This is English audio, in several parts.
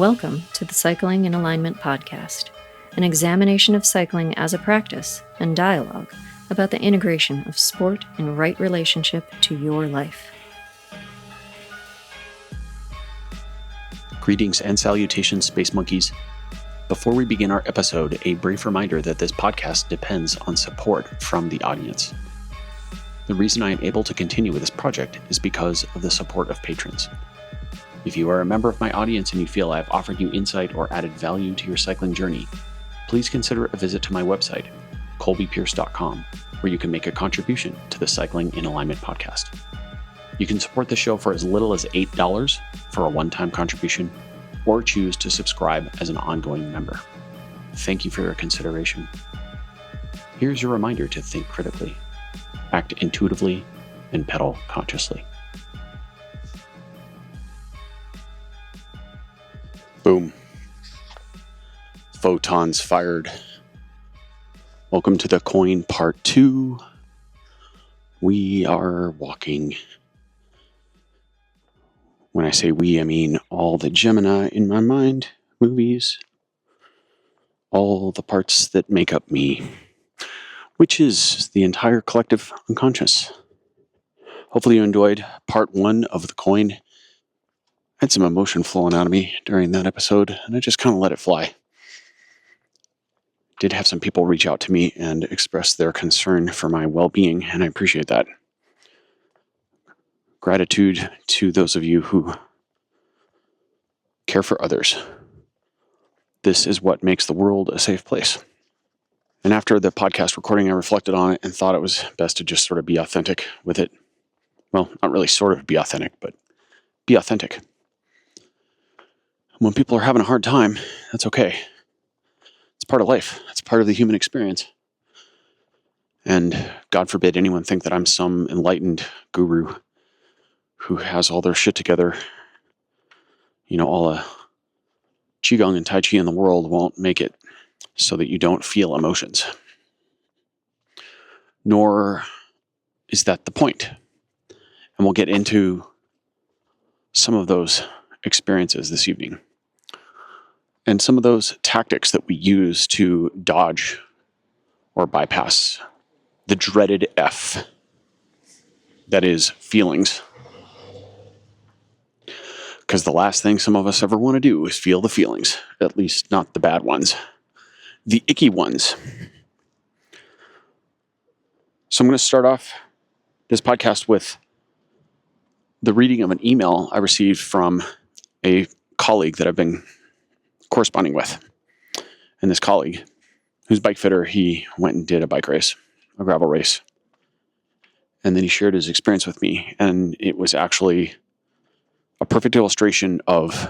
Welcome to the Cycling in Alignment podcast, an examination of cycling as a practice and dialogue about the integration of sport in right relationship to your life. Greetings and salutations, Space Monkeys. Before we begin our episode, a brief reminder that this podcast depends on support from the audience. The reason I am able to continue with this project is because of the support of patrons. If you are a member of my audience and you feel I have offered you insight or added value to your cycling journey, please consider a visit to my website, colbypierce.com, where you can make a contribution to the Cycling in Alignment podcast. You can support the show for as little as $8 for a one-time contribution, or choose to subscribe as an ongoing member. Thank you for your consideration. Here's your reminder to think critically, act intuitively, and pedal consciously. Boom. Photons fired. Welcome to the coin part 2. We are walking. When I say we, I mean all the Gemini in my mind movies, all the parts that make up me, which is the entire collective unconscious. Hopefully you enjoyed part 1 of the coin. I had some emotion flowing out of me during that episode, and I just kind of let it fly. Did have some people reach out to me and express their concern for my well-being, and I appreciate that. Gratitude to those of you who care for others. This is what makes the world a safe place. And after the podcast recording, I reflected on it and thought it was best to just sort of be authentic with it. Well, not really sort of be authentic, but be authentic. When people are having a hard time, that's okay. It's part of life. It's part of the human experience. And God forbid anyone think that I'm some enlightened guru who has all their shit together. You know, all the QiGong and Tai Chi in the world won't make it so that you don't feel emotions. Nor is that the point. And we'll get into some of those experiences this evening. And some of those tactics that we use to dodge or bypass the dreaded F, that is feelings. Because the last thing some of us ever want to do is feel the feelings, at least not the bad ones, the icky ones. So I'm going to start off this podcast with the reading of an email I received from a colleague that I've been corresponding with. And this colleague, who's a bike fitter, he went and did a bike race, a gravel race. And then he shared his experience with me. And it was actually a perfect illustration of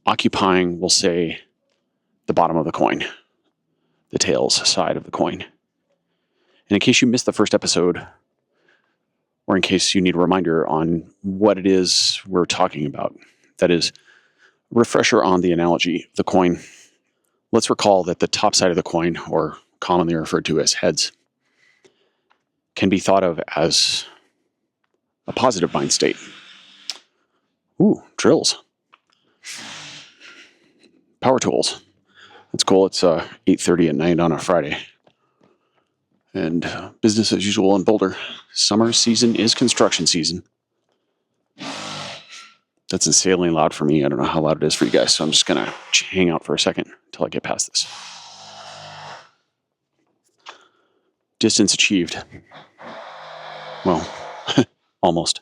occupying, we'll say, the bottom of the coin, the tails side of the coin. And in case you missed the first episode, or in case you need a reminder on what it is we're talking about, that is, refresher on the analogy of the coin. Let's recall that the top side of the coin, or commonly referred to as heads, can be thought of as a positive mind state. Ooh, drills. Power tools. That's cool. It's 8:30 at night on a Friday. And business as usual in Boulder. Summer season is construction season. That's insanely loud for me. I don't know how loud it is for you guys, so I'm just going to hang out for a second until I get past this. Distance achieved. Well, almost.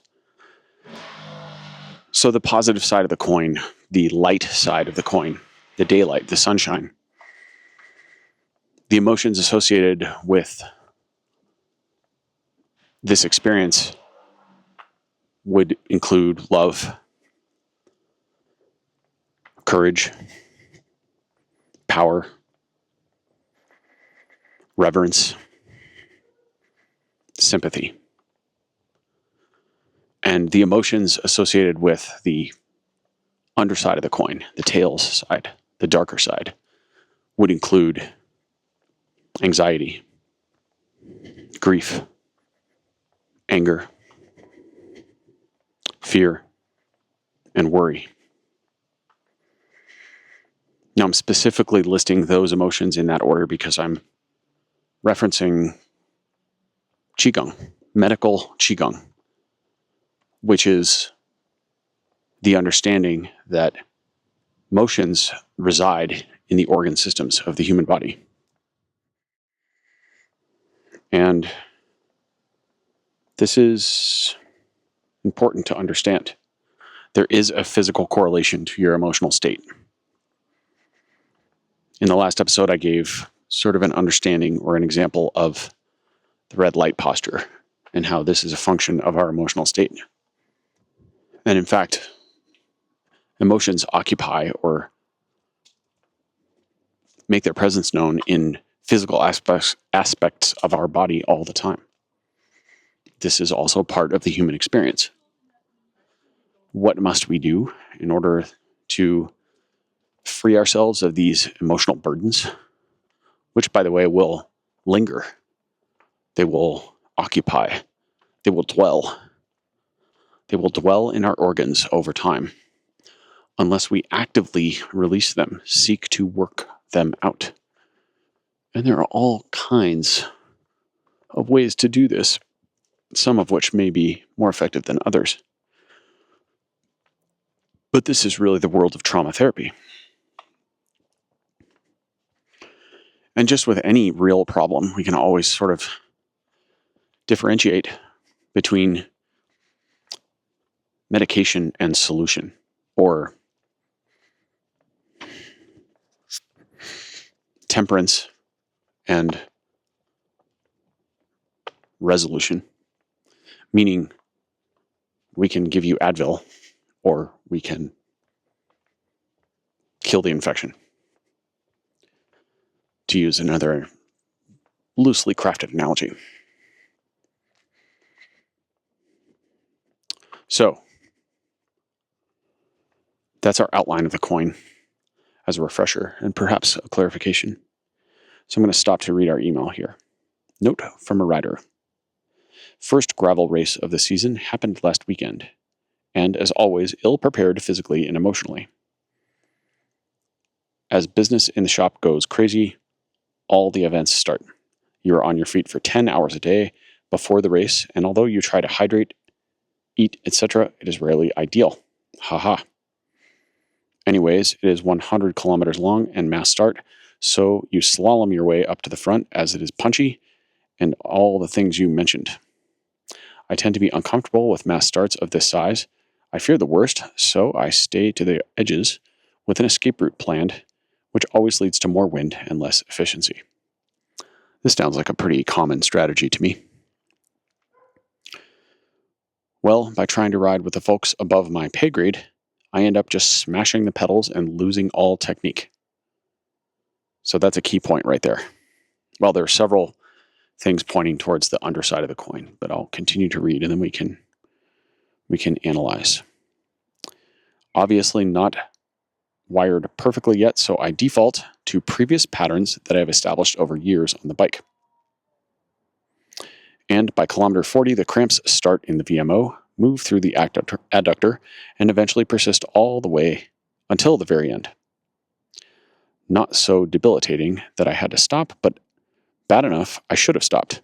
So the positive side of the coin, the light side of the coin, the daylight, the sunshine, the emotions associated with this experience would include love, courage, power, reverence, sympathy. And the emotions associated with the underside of the coin, the tails side, the darker side, would include anxiety, grief, anger, fear, and worry. Now, I'm specifically listing those emotions in that order because I'm referencing QiGong, medical QiGong, which is the understanding that emotions reside in the organ systems of the human body. And this is important to understand. There is a physical correlation to your emotional state. In the last episode, I gave sort of an understanding or an example of the red light posture and how this is a function of our emotional state. And in fact, emotions occupy or make their presence known in physical aspects of our body all the time. This is also part of the human experience. What must we do in order to free ourselves of these emotional burdens, which, by the way, will linger? They will occupy. They will dwell. They will dwell in our organs over time unless we actively release them, seek to work them out. And there are all kinds of ways to do this, some of which may be more effective than others. But this is really the world of trauma therapy. And just with any real problem, we can always sort of differentiate between medication and solution, or temperance and resolution, meaning we can give you Advil or we can kill the infection, to use another loosely crafted analogy. So that's our outline of the coin as a refresher and perhaps a clarification. So I'm going to stop to read our email here. Note from a rider. First gravel race of the season happened last weekend, and as always, ill-prepared physically and emotionally. As business in the shop goes crazy, all the events start. You are on your feet for 10 hours a day before the race, and although you try to hydrate, eat, etc., it is rarely ideal. Haha. Anyways, it is 100 kilometers long and mass start, so you slalom your way up to the front as it is punchy and all the things you mentioned. I tend to be uncomfortable with mass starts of this size. I fear the worst, so I stay to the edges with an escape route planned, which always leads to more wind and less efficiency. This sounds like a pretty common strategy to me. Well, by trying to ride with the folks above my pay grade, I end up just smashing the pedals and losing all technique. So that's a key point right there. Well, there are several things pointing towards the underside of the coin, but I'll continue to read and then we can analyze. Obviously not wired perfectly yet, so I default to previous patterns that I have established over years on the bike. And by kilometer 40, the cramps start in the VMO, move through the adductor, and eventually persist all the way until the very end. Not so debilitating that I had to stop, but bad enough I should have stopped.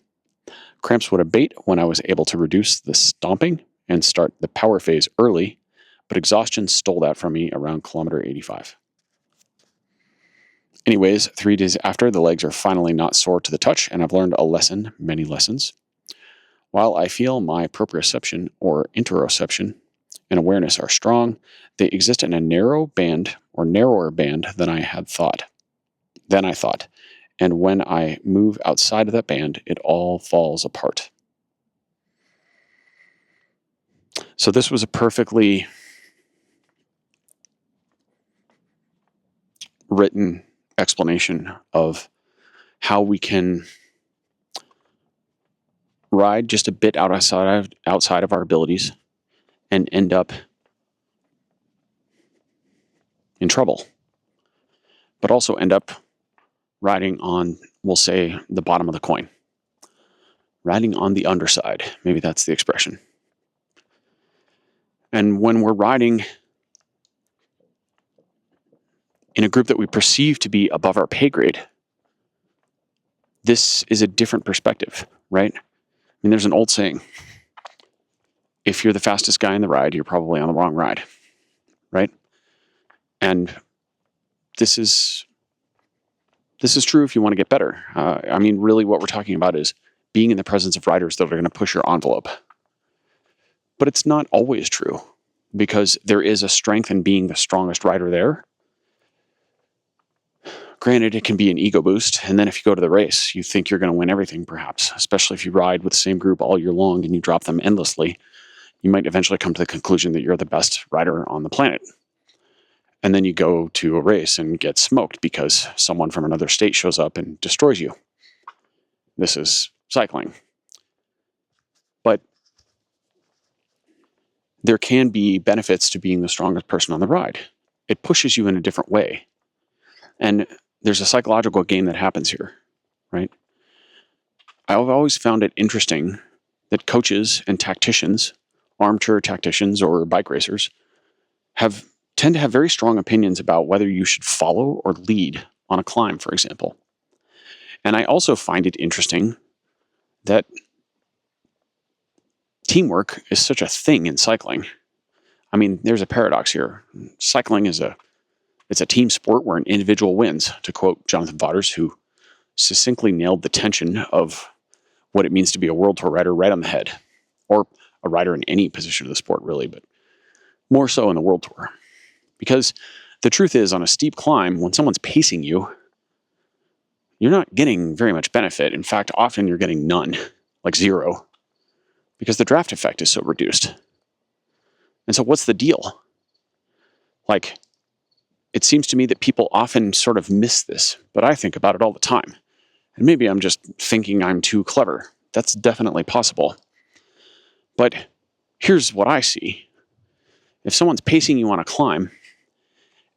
Cramps would abate when I was able to reduce the stomping and start the power phase early, but exhaustion stole that from me around kilometer 85. Anyways, 3 days after, the legs are finally not sore to the touch, and I've learned a lesson, many lessons. While I feel my proprioception or interoception and awareness are strong, they exist in a narrow band or narrower band than I thought. And when I move outside of that band, it all falls apart. So this was a perfectly written explanation of how we can ride just a bit outside of our abilities and end up in trouble, but also end up riding on, we'll say, the bottom of the coin. Riding on the underside. Maybe that's the expression. And when we're riding in a group that we perceive to be above our pay grade, this is a different perspective, right? I mean, there's an old saying, if you're the fastest guy in the ride, you're probably on the wrong ride, right? And this is true if you want to get better. I mean, really what we're talking about is being in the presence of riders that are going to push your envelope. But it's not always true, because there is a strength in being the strongest rider there. Granted, it can be an ego boost, and then if you go to the race, you think you're going to win everything, perhaps, especially if you ride with the same group all year long and you drop them endlessly. You might eventually come to the conclusion that you're the best rider on the planet. And then you go to a race and get smoked because someone from another state shows up and destroys you. This is cycling. But there can be benefits to being the strongest person on the ride. It pushes you in a different way. And there's a psychological game that happens here, right? I've always found it interesting that coaches and tacticians, armchair tacticians or bike racers, tend to have very strong opinions about whether you should follow or lead on a climb, for example. And I also find it interesting that teamwork is such a thing in cycling. I mean, there's a paradox here. Cycling is it's a team sport where an individual wins, to quote Jonathan Vaughters, who succinctly nailed the tension of what it means to be a World Tour rider right on the head, or a rider in any position of the sport, really, but more so in the World Tour. Because the truth is, on a steep climb, when someone's pacing you, you're not getting very much benefit. In fact, often you're getting none, like zero, because the draft effect is so reduced. And so what's the deal? Like, it seems to me that people often sort of miss this, but I think about it all the time. And maybe I'm just thinking I'm too clever. That's definitely possible. But here's what I see. If someone's pacing you on a climb,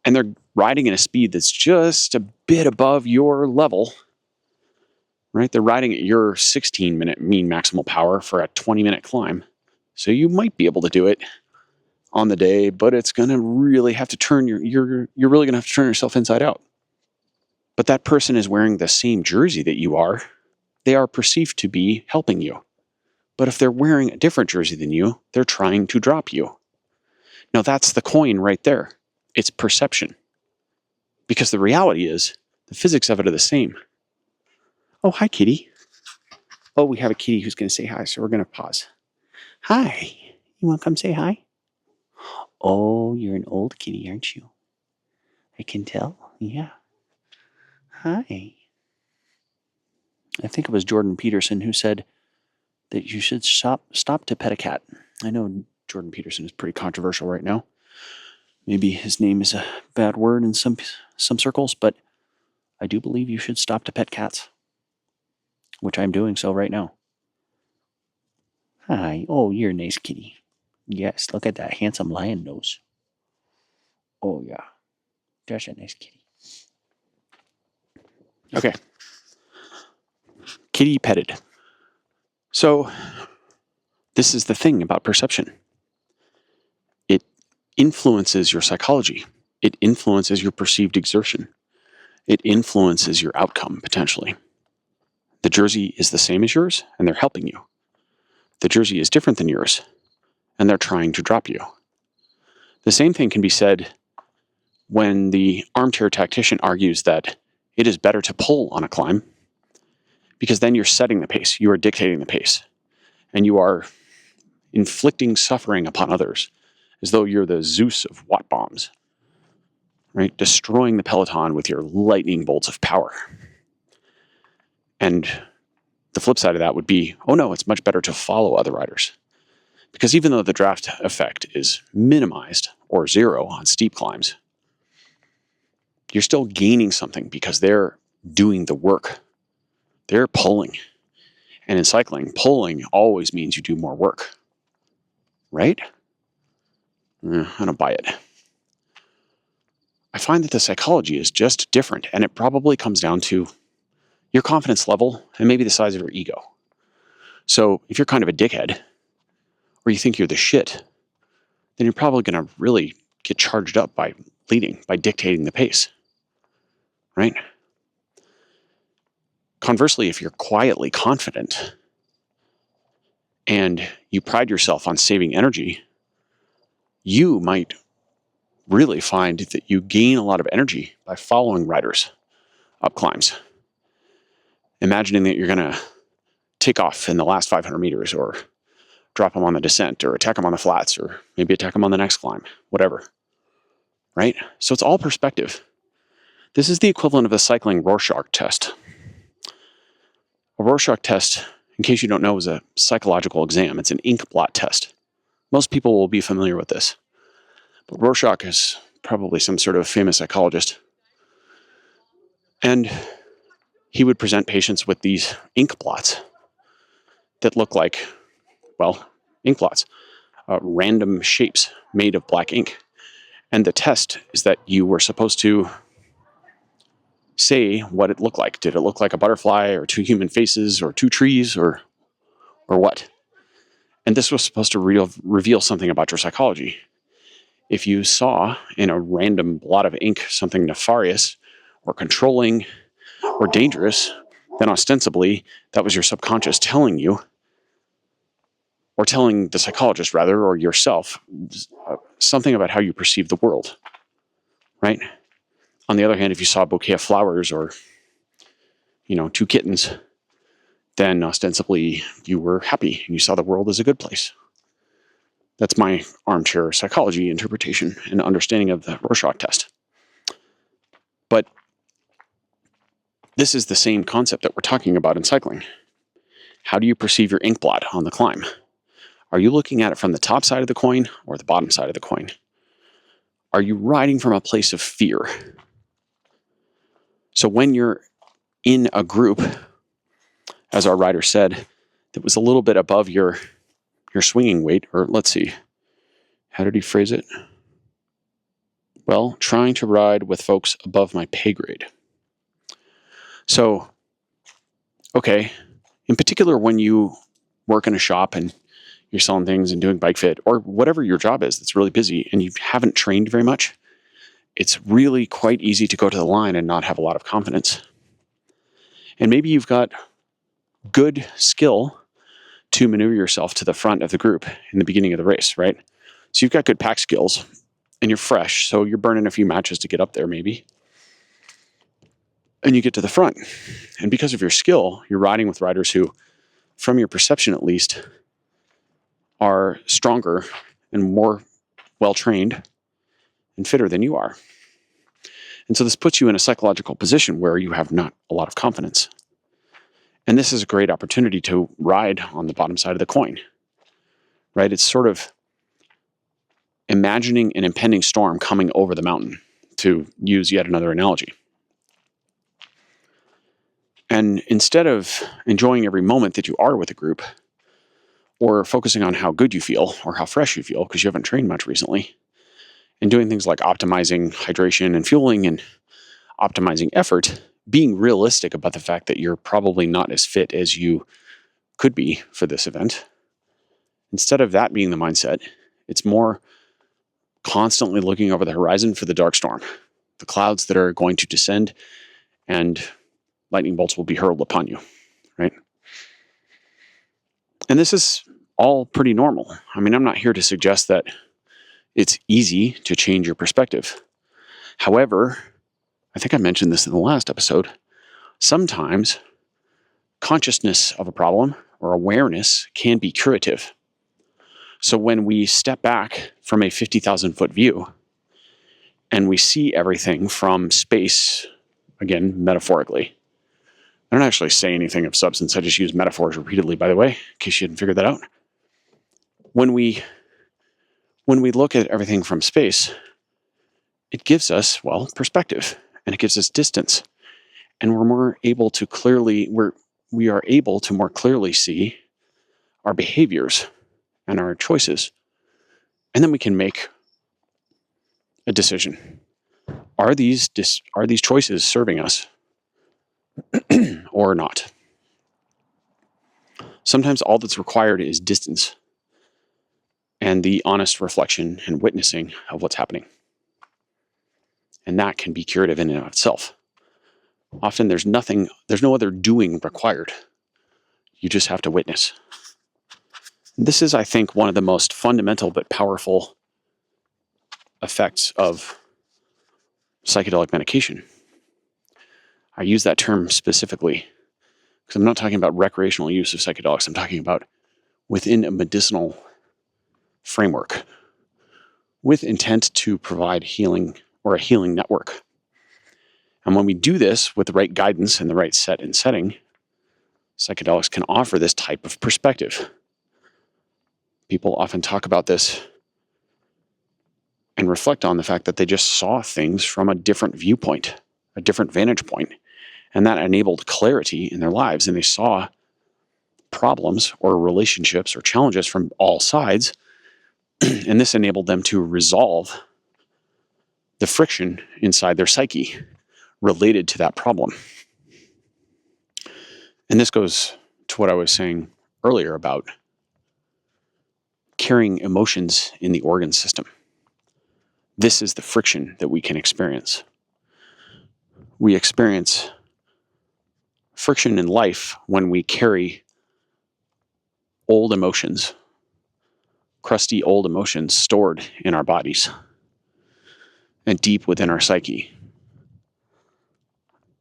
and they're riding at a speed that's just a bit above your level, right? They're riding at your 16-minute mean maximal power for a 20-minute climb. So you might be able to do it on the day, but it's going to really have to turn you're really going to have to turn yourself inside out. But that person is wearing the same jersey that you are. They are perceived to be helping you. But if they're wearing a different jersey than you, they're trying to drop you. Now that's the coin right there. It's perception. Because the reality is, the physics of it are the same. Oh, hi, kitty. Oh, we have a kitty who's going to say hi, so we're going to pause. Hi. You want to come say hi? Oh, you're an old kitty, aren't you? I can tell. Yeah. Hi. I think it was Jordan Peterson who said that you should stop to pet a cat. I know Jordan Peterson is pretty controversial right now. Maybe his name is a bad word in some circles, but I do believe you should stop to pet cats, which I'm doing so right now. Hi. Oh, you're a nice kitty. Yes, look at that handsome lion nose. Oh, yeah. Just a nice kitty. Okay. Kitty petted. So, this is the thing about perception. It influences your psychology. It influences your perceived exertion. It influences your outcome, potentially. The jersey is the same as yours, and they're helping you. The jersey is different than yours, and they're trying to drop you. The same thing can be said when the armchair tactician argues that it is better to pull on a climb, because then you're setting the pace, you are dictating the pace, and you are inflicting suffering upon others, as though you're the Zeus of watt bombs, right? Destroying the peloton with your lightning bolts of power. And the flip side of that would be, oh no, it's much better to follow other riders. Because even though the draft effect is minimized or zero on steep climbs, you're still gaining something because they're doing the work. They're pulling. And in cycling, pulling always means you do more work. Right? I don't buy it. I find that the psychology is just different, and it probably comes down to your confidence level and maybe the size of your ego. So if you're kind of a dickhead, or you think you're the shit, then you're probably going to really get charged up by leading, by dictating the pace. right? Conversely, if you're quietly confident and you pride yourself on saving energy, you might really find that you gain a lot of energy by following riders up climbs, imagining that you're going to take off in the last 500 meters or drop them on the descent or attack them on the flats or maybe attack them on the next climb, whatever, right? So it's all perspective. This is the equivalent of a cycling Rorschach test. A Rorschach test, in case you don't know, is a psychological exam. It's an ink blot test. Most people will be familiar with this. But Rorschach is probably some sort of famous psychologist. And he would present patients with these ink blots that look like, well, ink blots, random shapes made of black ink. And the test is that you were supposed to say what it looked like. Did it look like a butterfly or two human faces or two trees or what? And this was supposed to reveal something about your psychology. If you saw in a random blot of ink something nefarious or controlling or dangerous, then ostensibly that was your subconscious telling you, or telling the psychologist rather, or yourself, something about how you perceive the world, right? On the other hand, if you saw a bouquet of flowers or, two kittens, then ostensibly you were happy and you saw the world as a good place. That's my armchair psychology interpretation and understanding of the Rorschach test. But this is the same concept that we're talking about in cycling. How do you perceive your ink blot on the climb? Are you looking at it from the top side of the coin or the bottom side of the coin? Are you riding from a place of fear? So when you're in a group, as our rider said, that was a little bit above your swinging weight, or let's see, how did he phrase it? Well, trying to ride with folks above my pay grade. So, okay, in particular, when you work in a shop and you're selling things and doing bike fit or whatever your job is that's really busy and you haven't trained very much, it's really quite easy to go to the line and not have a lot of confidence. And maybe you've got good skill to maneuver yourself to the front of the group in the beginning of the race, right? So you've got good pack skills and you're fresh, so you're burning a few matches to get up there maybe. And you get to the front. And because of your skill, you're riding with riders who, from your perception at least, are stronger and more well-trained and fitter than you are. And so this puts you in a psychological position where you have not a lot of confidence. And this is a great opportunity to ride on the bottom side of the coin, right? It's sort of imagining an impending storm coming over the mountain, to use yet another analogy. And instead of enjoying every moment that you are with a group, or focusing on how good you feel or how fresh you feel because you haven't trained much recently, and doing things like optimizing hydration and fueling and optimizing effort, being realistic about the fact that you're probably not as fit as you could be for this event. Instead of that being the mindset, it's more constantly looking over the horizon for the dark storm, the clouds that are going to descend and lightning bolts will be hurled upon you, right? And this is all pretty normal. I mean, I'm not here to suggest that it's easy to change your perspective. However, I think I mentioned this in the last episode, sometimes consciousness of a problem or awareness can be curative. So when we step back from a 50,000 foot view and we see everything from space, again, metaphorically, I don't actually say anything of substance. I just use metaphors repeatedly, by the way, in case you hadn't figured that out. When we look at everything from space, it gives us, well, perspective, and it gives us distance. And we are able to more clearly see our behaviors and our choices. And then we can make a decision. Are these choices serving us or not? Sometimes all that's required is distance and the honest reflection and witnessing of what's happening. And that can be curative in and of itself. Often there's no other doing required. You just have to witness. This is, I think, one of the most fundamental but powerful effects of psychedelic medication. I use that term specifically because I'm not talking about recreational use of psychedelics. I'm talking about within a medicinal framework with intent to provide healing or a healing network. And when we do this with the right guidance and the right set and setting, psychedelics can offer this type of perspective. People often talk about this and reflect on the fact that they just saw things from a different viewpoint, a different vantage point, and that enabled clarity in their lives. And they saw problems or relationships or challenges from all sides, and this enabled them to resolve the friction inside their psyche related to that problem. And this goes to what I was saying earlier about carrying emotions in the organ system. This is the friction that we can experience. We experience friction in life when we carry old emotions, crusty old emotions stored in our bodies and deep within our psyche.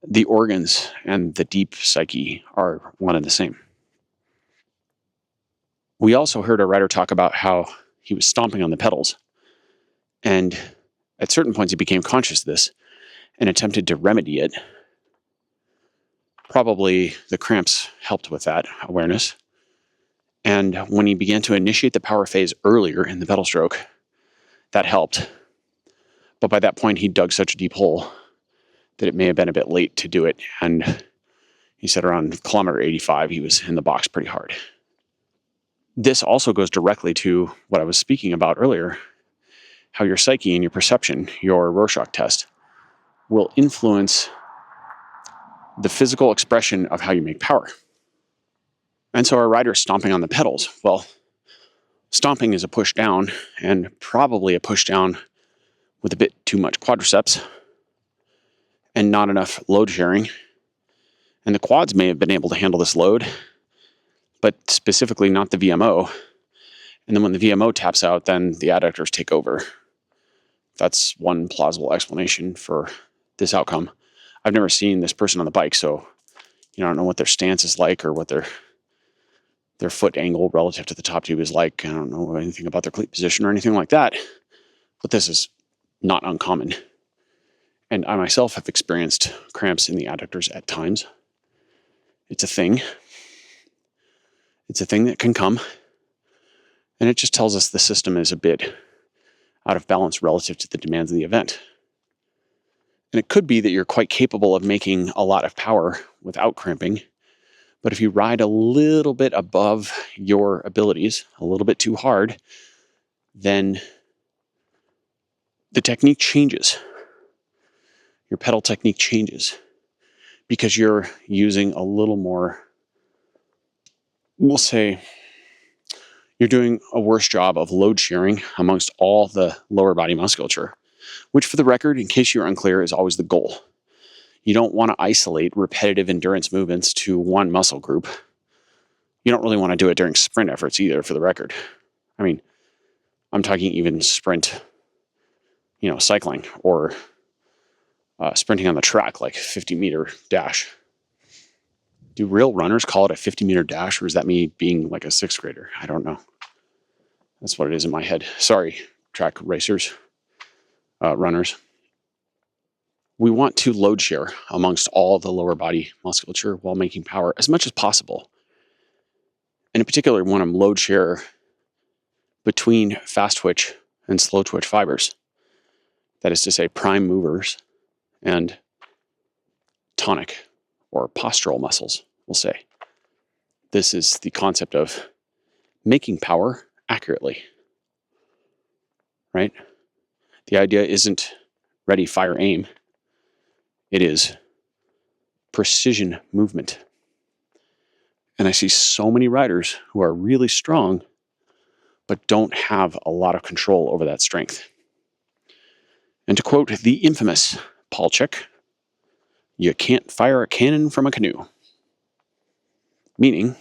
The organs and the deep psyche are one and the same. We also heard a writer talk about how he was stomping on the pedals, and at certain points he became conscious of this and attempted to remedy it. Probably the cramps helped with that awareness. And when he began to initiate the power phase earlier in the pedal stroke, that helped. But by that point, he dug such a deep hole that it may have been a bit late to do it. And he said around kilometer 85, he was in the box pretty hard. This also goes directly to what I was speaking about earlier, how your psyche and your perception, your Rorschach test, will influence the physical expression of how you make power. And so our rider's stomping on the pedals. Well, stomping is a push down, and probably a push down with a bit too much quadriceps and not enough load sharing. And the quads may have been able to handle this load, but specifically not the VMO. And then when the VMO taps out, then the adductors take over. That's one plausible explanation for this outcome. I've never seen this person on the bike, so I don't know what their stance is like or what their foot angle relative to the top tube is like. I don't know anything about their cleat position or anything like that, but this is not uncommon. And I myself have experienced cramps in the adductors at times. It's a thing. It's a thing that can come. And it just tells us the system is a bit out of balance relative to the demands of the event. And it could be that you're quite capable of making a lot of power without cramping. But if you ride a little bit above your abilities, a little bit too hard, then the technique changes. Your pedal technique changes because you're using a little more, we'll say, you're doing a worse job of load sharing amongst all the lower body musculature, which, for the record, in case you're unclear, is always the goal. You don't want to isolate repetitive endurance movements to one muscle group. You don't really want to do it during sprint efforts either, for the record. I mean, I'm talking even sprint, cycling or sprinting on the track, like 50-meter dash. Do real runners call it a 50-meter dash, or is that me being like a sixth grader? I don't know. That's what it is in my head. Sorry, track racers, runners. We want to load share amongst all the lower body musculature while making power as much as possible. And in particular, we want to load share between fast twitch and slow twitch fibers. That is to say, prime movers and tonic or postural muscles, we'll say. This is the concept of making power accurately, right? The idea isn't ready, fire, aim. It is precision movement. And I see so many riders who are really strong, but don't have a lot of control over that strength. And to quote the infamous Paul Chick, You can't fire a cannon from a canoe. Meaning,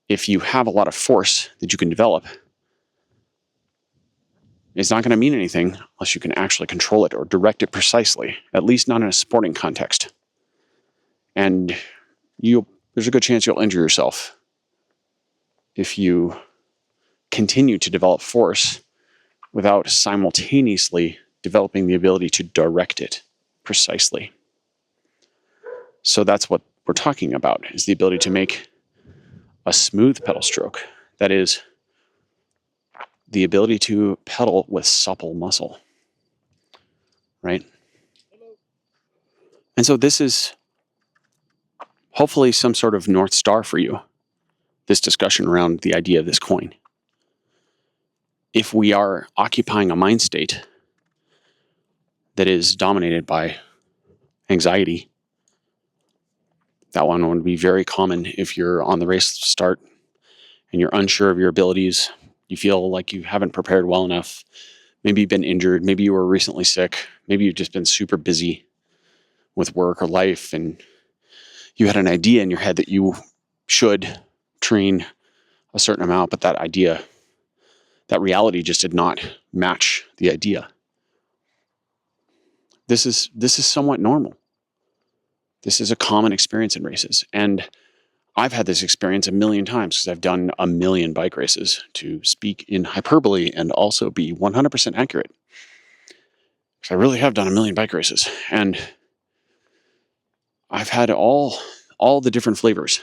if you have a lot of force that you can develop, it's not going to mean anything unless you can actually control it or direct it precisely, at least not in a sporting context. And there's a good chance you'll injure yourself if you continue to develop force without simultaneously developing the ability to direct it precisely. So that's what we're talking about, is the ability to make a smooth pedal stroke. That is, the ability to pedal with supple muscle, right? And so this is hopefully some sort of North Star for you, this discussion around the idea of this coin. If we are occupying a mind state that is dominated by anxiety, that one would be very common if you're on the race start and you're unsure of your abilities. You feel like you haven't prepared well enough. Maybe you've been injured. Maybe you were recently sick. Maybe you've just been super busy with work or life, and you had an idea in your head that you should train a certain amount, but that reality just did not match the idea. This is somewhat normal. This is a common experience in races. And I've had this experience a million times because I've done a million bike races, to speak in hyperbole and also be 100% accurate. Because I really have done a million bike races. And I've had all the different flavors.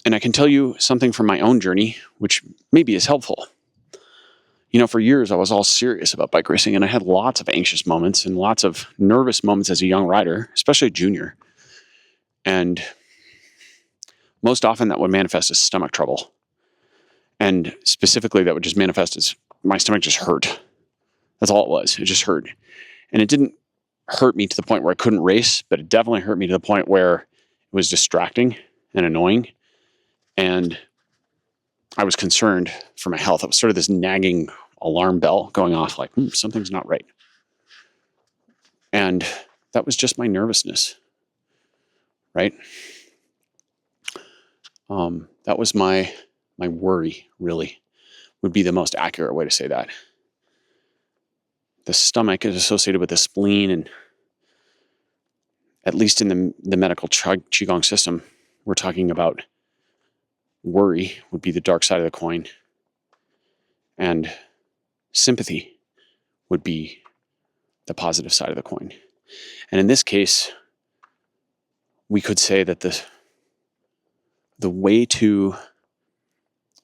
And I can tell you something from my own journey, which maybe is helpful. For years I was all serious about bike racing, and I had lots of anxious moments and lots of nervous moments as a young rider, especially junior. And most often that would manifest as stomach trouble. And specifically that would just manifest as my stomach just hurt. That's all it was. It just hurt. And it didn't hurt me to the point where I couldn't race, but it definitely hurt me to the point where it was distracting and annoying. And I was concerned for my health. It was sort of this nagging alarm bell going off, like, something's not right. And that was just my nervousness, right? That was my worry, really, would be the most accurate way to say that. The stomach is associated with the spleen, and at least in the medical QiGong system, we're talking about worry would be the dark side of the coin, and sympathy would be the positive side of the coin. And in this case, we could say that the way to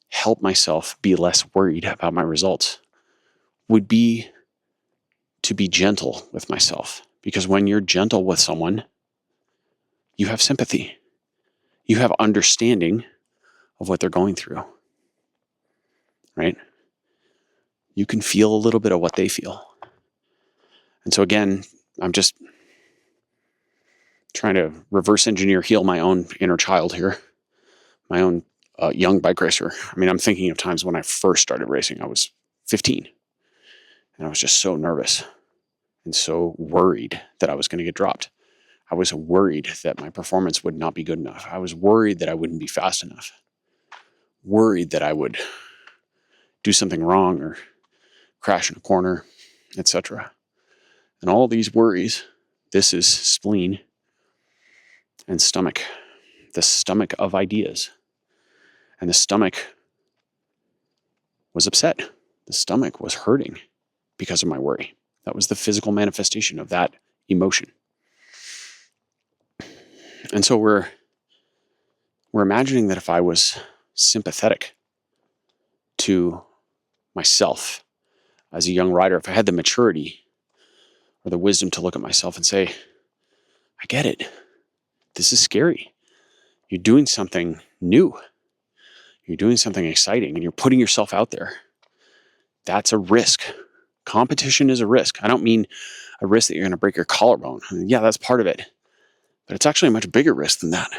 help myself be less worried about my results would be to be gentle with myself. Because when you're gentle with someone, you have sympathy. You have understanding of what they're going through, right? You can feel a little bit of what they feel. And so again, I'm just trying to reverse engineer, heal my own inner child here, my own young bike racer. I mean, I'm thinking of times when I first started racing. I was 15, and I was just so nervous and so worried that I was going to get dropped. I was worried that my performance would not be good enough. I was worried that I wouldn't be fast enough. Worried that I would do something wrong or crash in a corner, etc. And all these worries, this is spleen and stomach, the stomach of ideas. And the stomach was upset. The stomach was hurting because of my worry. That was the physical manifestation of that emotion. And so we're imagining that if I was sympathetic to myself as a young rider, if I had the maturity or the wisdom to look at myself and say, I get it. This is scary. You're doing something new. You're doing something exciting, and you're putting yourself out there. That's a risk. Competition is a risk. I don't mean a risk that you're going to break your collarbone. I mean, yeah, that's part of it. But it's actually a much bigger risk than that.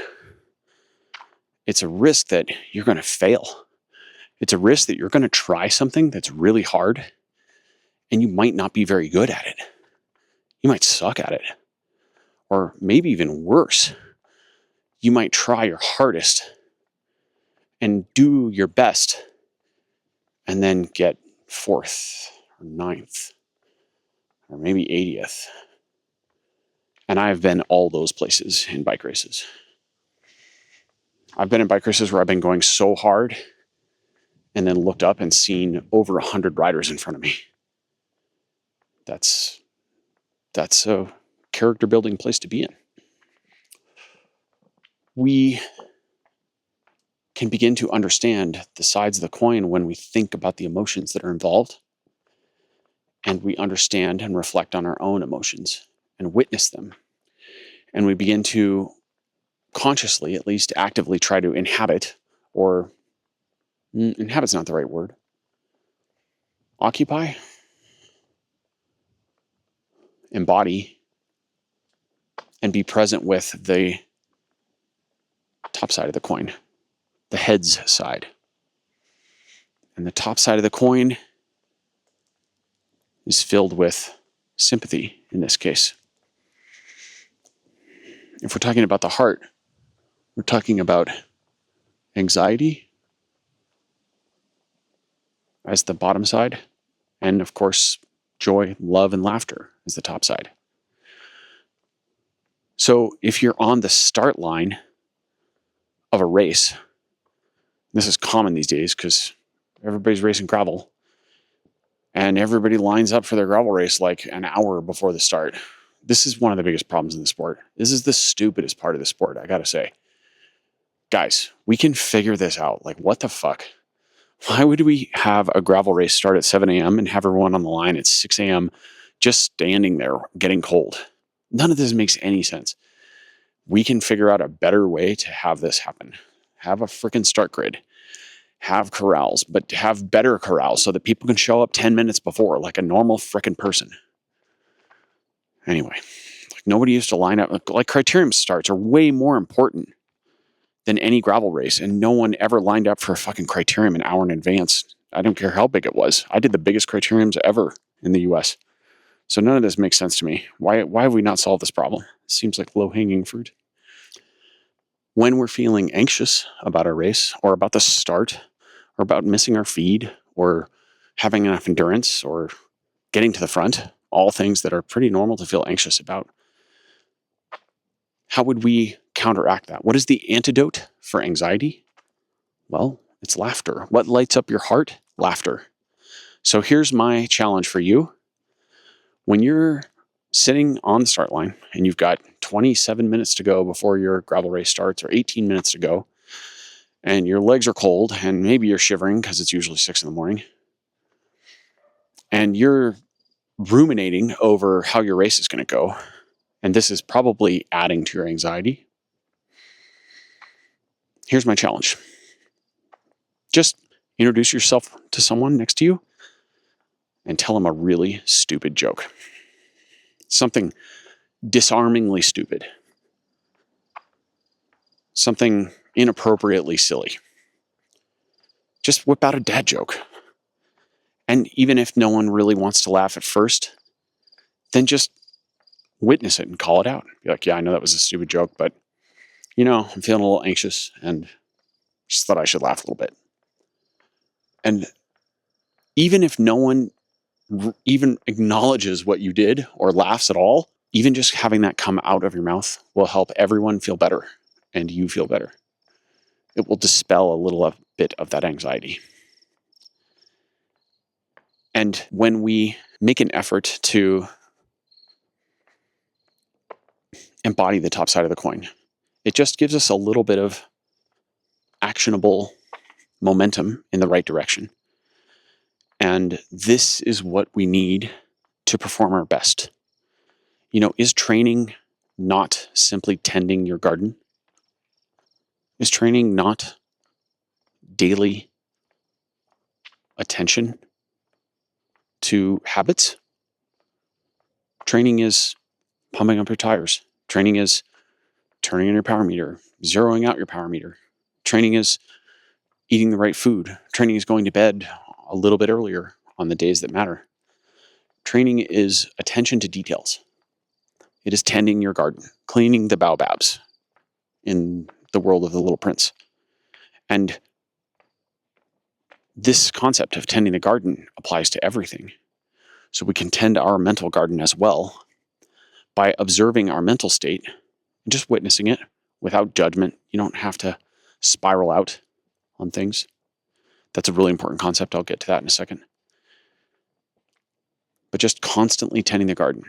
It's a risk that you're going to fail. It's a risk that you're going to try something that's really hard, and you might not be very good at it. You might suck at it. Or maybe even worse, you might try your hardest and do your best and then get 4th or 9th or maybe 80th. And I've been all those places in bike races. I've been in bike races where I've been going so hard and then looked up and seen over 100 riders in front of me. That's a character building place to be in. We can begin to understand the sides of the coin when we think about the emotions that are involved, and we understand and reflect on our own emotions and witness them. And we begin to consciously, at least actively, try to inhabit, or inhabit's not the right word, occupy, embody, and be present with the top side of the coin, the heads side. And the top side of the coin is filled with sympathy in this case. If we're talking about the heart, we're talking about anxiety as the bottom side, and of course, joy, love, and laughter is the top side. So if you're on the start line of a race, this is common these days because everybody's racing gravel, and everybody lines up for their gravel race like an hour before the start. This is one of the biggest problems in the sport. This is the stupidest part of the sport, I gotta say. Guys, we can figure this out. Like, what the fuck? Why would we have a gravel race start at 7 a.m. and have everyone on the line at 6 a.m. just standing there getting cold? None of this makes any sense. We can figure out a better way to have this happen. Have a freaking start grid. Have corrals, but have better corrals so that people can show up 10 minutes before like a normal freaking person. Anyway, like nobody used to line up. Like criterium starts are way more important than any gravel race, and no one ever lined up for a fucking criterium an hour in advance. I don't care how big it was. I did the biggest criteriums ever in the US. So none of this makes sense to me. Why have we not solved this problem? It seems like low-hanging fruit. When we're feeling anxious about our race, or about the start, or about missing our feed, or having enough endurance, or getting to the front, all things that are pretty normal to feel anxious about, how would we counteract that? What is the antidote for anxiety? Well, it's laughter. What lights up your heart? Laughter. So here's my challenge for you. When you're sitting on the start line and you've got 27 minutes to go before your gravel race starts, or 18 minutes to go, and your legs are cold and maybe you're shivering because it's usually 6 a.m, and you're ruminating over how your race is going to go, and this is probably adding to your anxiety, here's my challenge. Just introduce yourself to someone next to you and tell them a really stupid joke. Something disarmingly stupid. Something inappropriately silly. Just whip out a dad joke. And even if no one really wants to laugh at first, then just witness it and call it out. Be like, yeah, I know that was a stupid joke, but I'm feeling a little anxious and just thought I should laugh a little bit. And even if no one even acknowledges what you did or laughs at all, even just having that come out of your mouth will help everyone feel better and you feel better. It will dispel a little bit of that anxiety. And when we make an effort to embody the top side of the coin, it just gives us a little bit of actionable momentum in the right direction. And this is what we need to perform our best. Is training not simply tending your garden? Is training not daily attention to habits? Training is pumping up your tires. Training is turning on your power meter, zeroing out your power meter. Training is eating the right food. Training is going to bed a little bit earlier on the days that matter. Training is attention to details. It is tending your garden, cleaning the baobabs in the world of The Little Prince. And this concept of tending the garden applies to everything. So we can tend our mental garden as well by observing our mental state and just witnessing it without judgment. You don't have to spiral out on things. That's a really important concept. I'll get to that in a second. But just constantly tending the garden.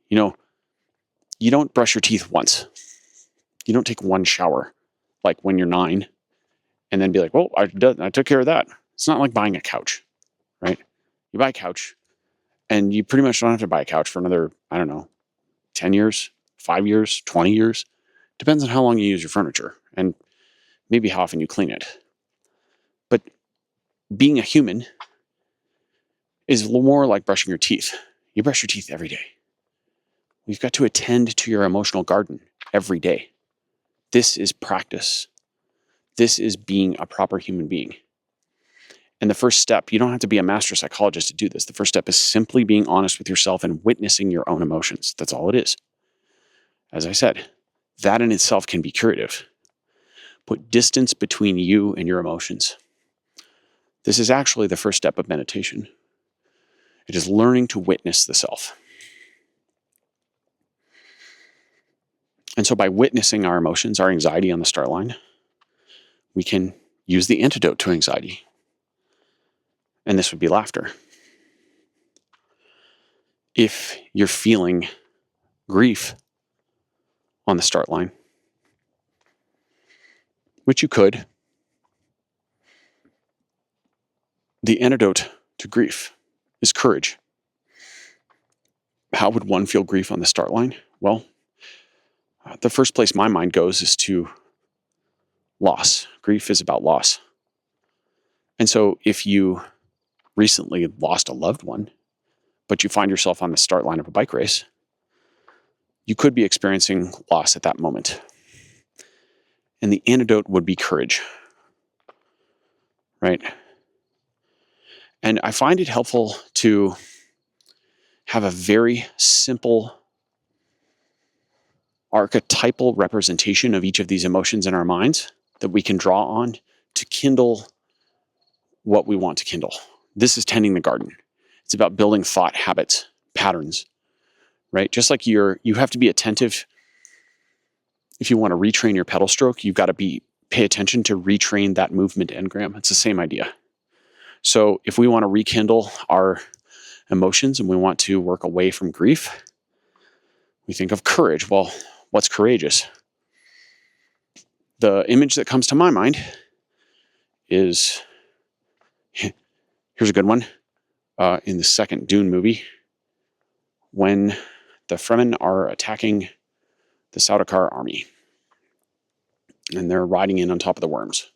You don't brush your teeth once. You don't take one shower, like when you're 9, and then be like, well, I took care of that. It's not like buying a couch, right? You buy a couch, and you pretty much don't have to buy a couch for another, 10 years, 5 years, 20 years. Depends on how long you use your furniture and maybe how often you clean it. But being a human is a little more like brushing your teeth. You brush your teeth every day. You've got to attend to your emotional garden every day. This is practice. This is being a proper human being. And the first step, you don't have to be a master psychologist to do this. The first step is simply being honest with yourself and witnessing your own emotions. That's all it is. As I said, that in itself can be curative. Put distance between you and your emotions. This is actually the first step of meditation. It is learning to witness the self. And so by witnessing our emotions, our anxiety on the start line, we can use the antidote to anxiety. And this would be laughter. If you're feeling grief on the start line, which you could, the antidote to grief is courage. How would one feel grief on the start line? Well, the first place my mind goes is to loss. Grief is about loss. And so if you recently lost a loved one, but you find yourself on the start line of a bike race, you could be experiencing loss at that moment. And the antidote would be courage, right? And I find it helpful to have a very simple archetypal representation of each of these emotions in our minds that we can draw on to kindle what we want to kindle. This is tending the garden. It's about building thought habits, patterns, right? Just like you have to be attentive. If you want to retrain your pedal stroke, you've got to pay attention to retrain that movement engram. It's the same idea. So if we want to rekindle our emotions and we want to work away from grief, we think of courage. Well, what's courageous? The image that comes to my mind is, here's a good one, in the second Dune movie, when the Fremen are attacking the Sardaukar army, and they're riding in on top of the worms.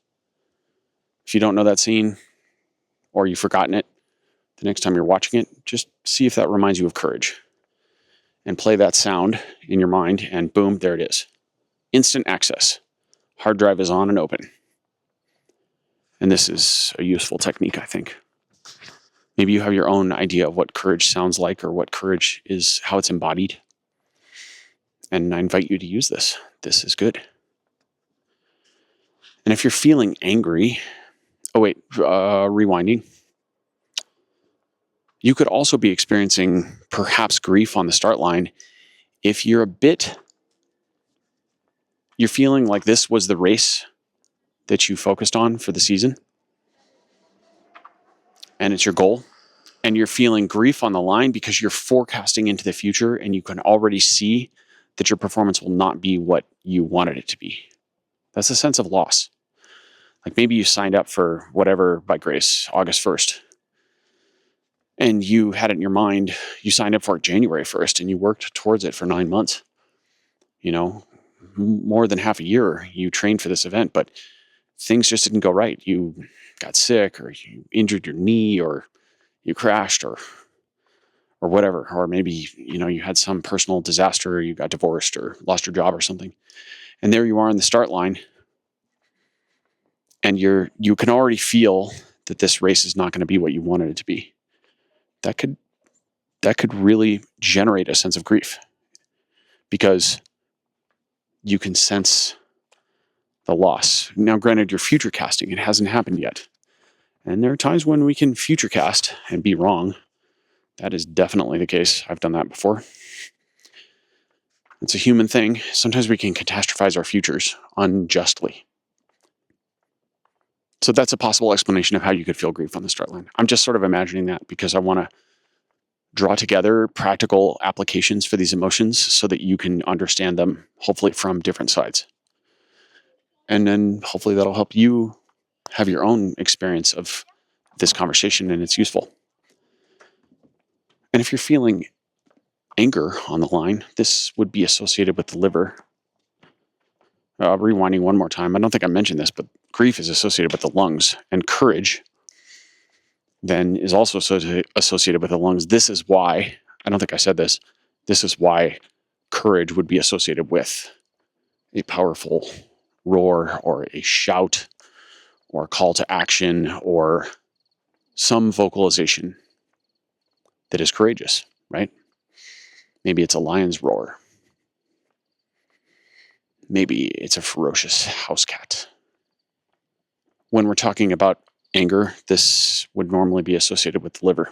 If you don't know that scene, or you've forgotten it, the next time you're watching it, just see if that reminds you of courage. And play that sound in your mind, and boom, there it is. Instant access. Hard drive is on and open. And this is a useful technique, I think. Maybe you have your own idea of what courage sounds like or what courage is, how it's embodied. And I invite you to use this. This is good. And if you're feeling angry, rewinding. You could also be experiencing perhaps grief on the start line if you're feeling like this was the race that you focused on for the season, and it's your goal, and you're feeling grief on the line because you're forecasting into the future and you can already see that your performance will not be what you wanted it to be. That's a sense of loss. Like maybe you signed up for whatever bike race, August 1st, and you had it in your mind, you signed up for it January 1st and you worked towards it for 9 months. More than half a year you trained for this event, but things just didn't go right. You got sick, or you injured your knee, or you crashed, or whatever. Or maybe, you had some personal disaster, or you got divorced or lost your job or something. And there you are on the start line. And you can already feel that this race is not going to be what you wanted it to be. That could really generate a sense of grief. because you can sense the loss. Now, granted, you're future casting. It hasn't happened yet. And there are times when we can future cast and be wrong. That is definitely the case. I've done that before. It's a human thing. Sometimes we can catastrophize our futures unjustly. So that's a possible explanation of how you could feel grief on the start line. I'm just sort of imagining that because I want to draw together practical applications for these emotions so that you can understand them, hopefully from different sides. And then hopefully that'll help you have your own experience of this conversation, and it's useful. And if you're feeling anger on the line, this would be associated with the liver. Rewinding one more time, I don't think I mentioned this, but grief is associated with the lungs, and courage then is also associated with the lungs. This is why, I don't think I said this, this is why courage would be associated with a powerful roar or a shout or a call to action or some vocalization that is courageous, right? Maybe it's a lion's roar. Maybe it's a ferocious house cat. When we're talking about anger, this would normally be associated with the liver.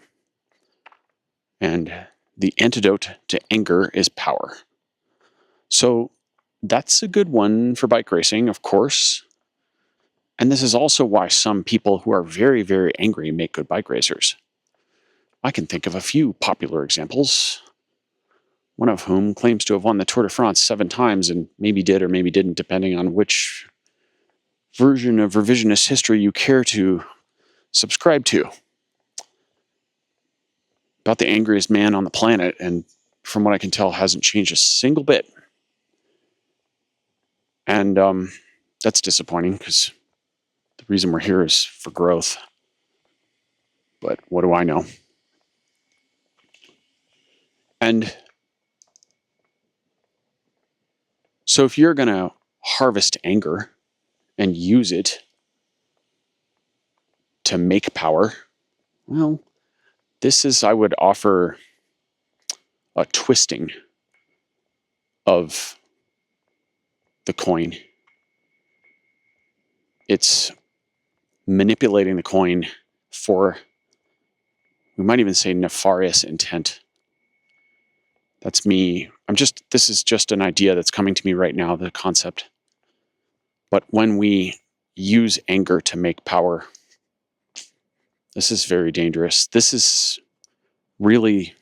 And the antidote to anger is power. So that's a good one for bike racing, of course. And this is also why some people who are very, very angry make good bike racers. I can think of a few popular examples, one of whom claims to have won the Tour de France 7 times and maybe did or maybe didn't, depending on which version of revisionist history you care to subscribe to. About the angriest man on the planet, and from what I can tell, hasn't changed a single bit. And that's disappointing because the reason we're here is for growth. But what do I know? And so if you're going to harvest anger and use it to make power, well, this is, I would offer, a twisting of the coin. It's manipulating the coin for, we might even say, nefarious intent. That's me. This is just an idea that's coming to me right now, the concept. But when we use anger to make power, this is very dangerous. This is really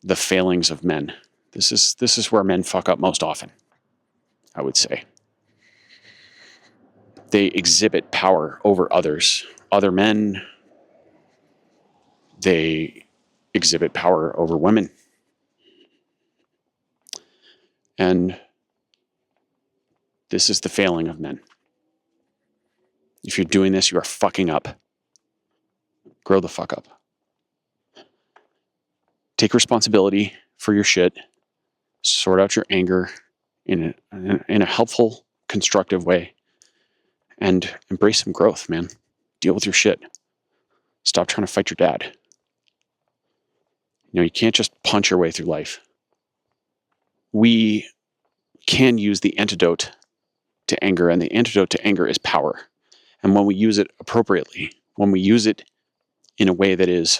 the failings of men. This is where men fuck up most often, I would say. They exhibit power over others, other men. They exhibit power over women. And this is the failing of men. If you're doing this, you are fucking up. Grow the fuck up. Take responsibility for your shit. Sort out your anger in a helpful, constructive way. And embrace some growth, man. Deal with your shit. Stop trying to fight your dad. You can't just punch your way through life. We can use the antidote to anger, and the antidote to anger is power. And when we use it appropriately, when we use it in a way that is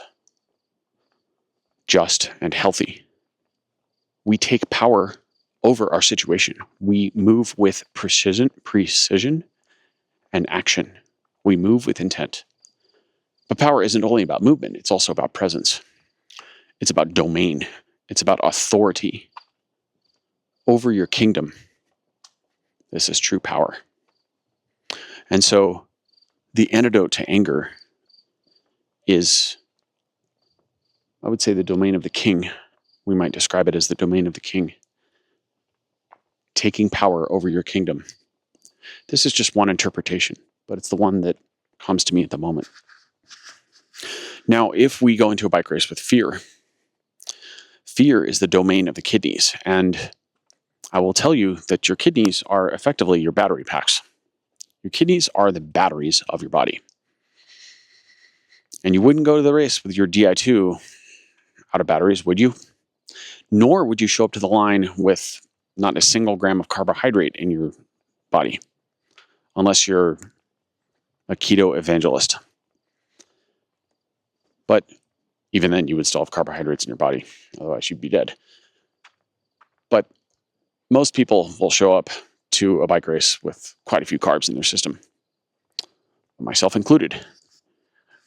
just and healthy, we take power over our situation. We move with precision and action. We move with intent. But power isn't only about movement, it's also about presence. It's about domain. It's about authority over your kingdom. This is true power. And so the antidote to anger is, I would say, the domain of the king. We might describe it as the domain of the king. Taking power over your kingdom. This is just one interpretation, but it's the one that comes to me at the moment. Now, if we go into a bike race with fear, fear is the domain of the kidneys. And I will tell you that your kidneys are effectively your battery packs. Your kidneys are the batteries of your body. And you wouldn't go to the race with your Di2 out of batteries, would you? Nor would you show up to the line with not a single gram of carbohydrate in your body, unless you're a keto evangelist. But even then, you would still have carbohydrates in your body. Otherwise, you'd be dead. But most people will show up to a bike race with quite a few carbs in their system, myself included.